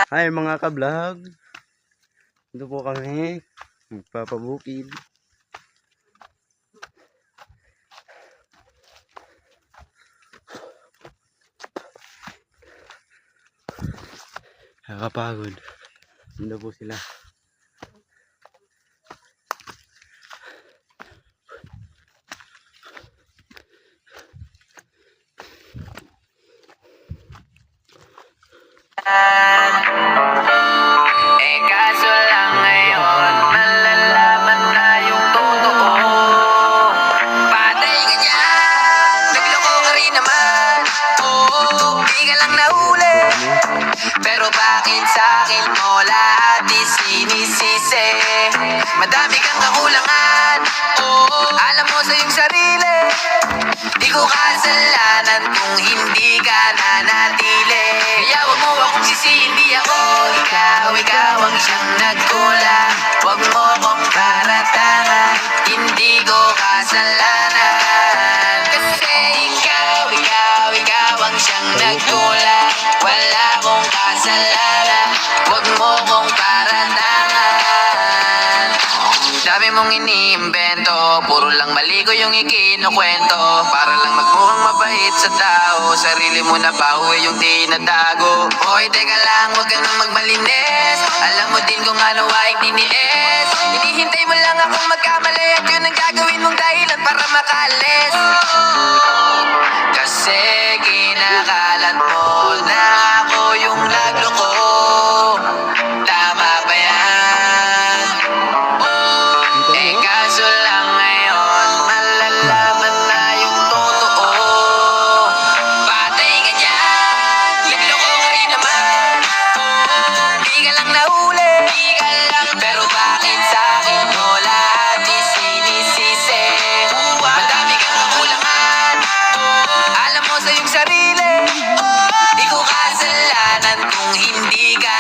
Hi mga ka-vlog. Ito po kami magpapabukid. Nakakapagod. Ito po sila. Kaso lang ngayon malalaman na yung totoo. Patay ka dyan, nagloko ka rin naman. Oo, di ka lang nahuli, pero bakit sa'kin mo lahat isinisisi? Madami kang kakulangan, oo, alam mo sa iyong sarili. Di ko kasalanan kung hindi ka nanatili. Kaya wag mo akong sisihin, di ako ikaw ang siyang nagkulang. Wag mo akong paratangan, hindi ko kasalanan. Kasi ikaw ang siyang nagkulang. Wala akong kasalanan, wag mo akong paratangan. Dami mong iniimbento, puro lang mali ko yung ikinukwento. Para lang magmukhang mabait sa tao, sarili mo na baho yung tinatago. Hoy, teka lang, huwag ka nang magmalinis. Alam mo din kung ano ay tiniis. Hinihintay mo lang akong magkamali at yun ang gagawin mong dahilan para makalis. Kasi kinakalat mo na ako yung nagloko. Tama ba yan? Kaso lang ngayon malalaman na yung totoo. Patay ka dyan, nagloko ka rin naman. Di ka lang nahuli, pero bakit sa'kin mo lahat isinisisi? Madami kang kakulangan, alam mo sa iyong sarili. Di ko kasalanan kung hindi ka